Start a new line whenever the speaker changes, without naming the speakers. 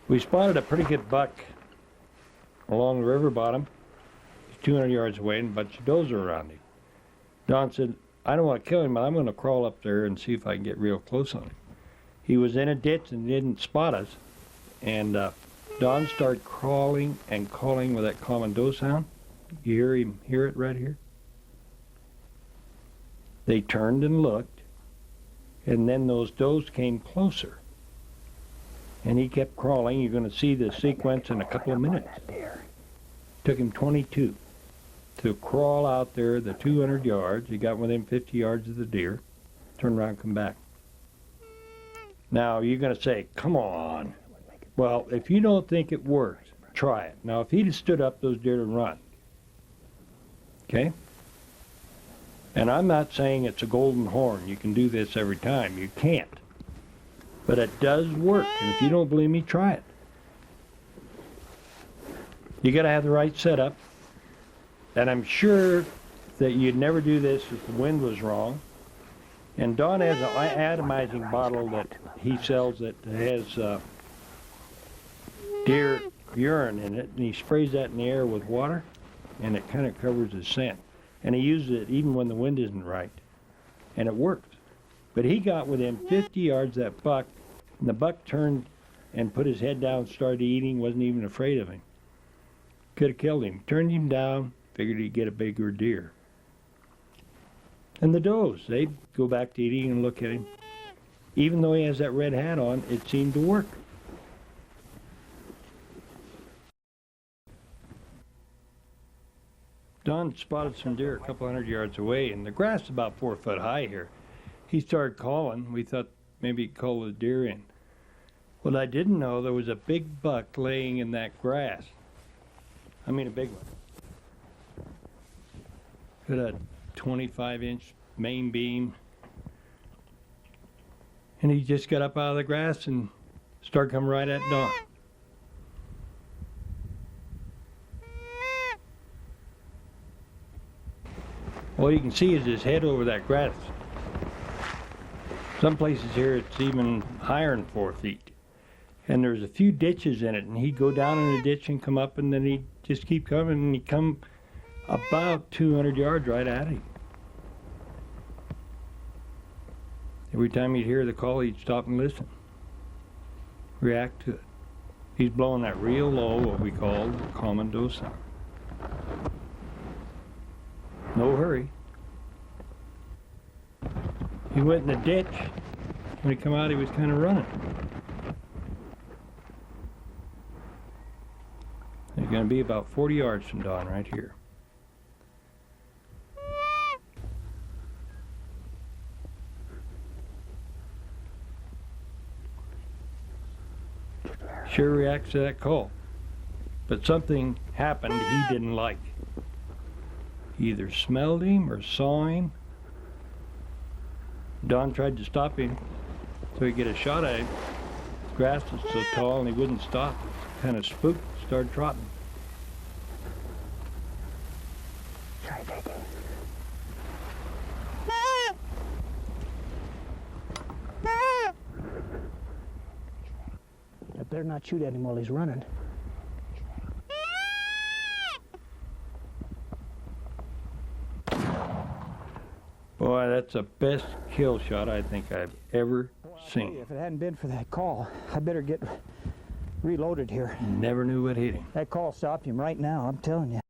We spotted a pretty good buck along the river bottom. He's 200 yards away and a bunch of does are around him. Don said, I don't want to kill him, but I'm going to crawl up there and see if I can get real close on him. He was in a ditch and didn't spot us. And Don started crawling and calling with that common doe sound. You hear it right here? They turned and looked, and then those does came closer. And he kept crawling. You're going to see the sequence in a couple of minutes. Took him 22 to crawl out there the 200 yards. He got within 50 yards of the deer, turned around and come back. Now, you're going to say, come on. Well, if you don't think it works, try it. Now, if he'd have stood up, those deer would run. Okay? And I'm not saying it's a golden horn. You can do this every time. You can't. But it does work. And if you don't believe me, try it. You got to have the right setup. And I'm sure that you'd never do this if the wind was wrong. And Don has an atomizing bottle that he sells that has deer urine in it, and he sprays that in the air with water, and it kind of covers his scent. And he uses it even when the wind isn't right, and it works. But he got within 50 yards of that buck, and the buck turned and put his head down, started eating, wasn't even afraid of him. Could have killed him. Turned him down, figured he'd get a bigger deer. And the does, they'd go back to eating and look at him. Even though he has that red hat on, it seemed to work. Don spotted some deer a couple hundred yards away, and the grass is about 4 foot high here. He started calling. We thought maybe he'd call the deer in. What I didn't know, there was a big buck laying in that grass. I mean a big one. Had a 25-inch main beam. And he just got up out of the grass and started coming right at Don. All you can see is his head over that grass. Some places here it's even higher than 4 feet. And there's a few ditches in it, and he'd go down in the ditch and come up, and then he'd just keep coming, and he'd come about 200 yards right at him. Every time he'd hear the call, he'd stop and listen, react to it. He's blowing that real low, what we call the common doe sound. No hurry. He went in the ditch. When he come out, he was kind of running. He's going to be about 40 yards from Don right here. Sure reacts to that call. But something happened he didn't like. He either smelled him or saw him. Don tried to stop him so he'd get a shot at him. The grass was so tall and he wouldn't stop. Kind of spooked, started trotting.
Try taking. I better not shoot at him while he's running.
Boy, that's the best kill shot I think I've ever seen.
If it hadn't been for that call, I better get reloaded here.
Never knew what hit him.
That call stopped him right now, I'm telling you.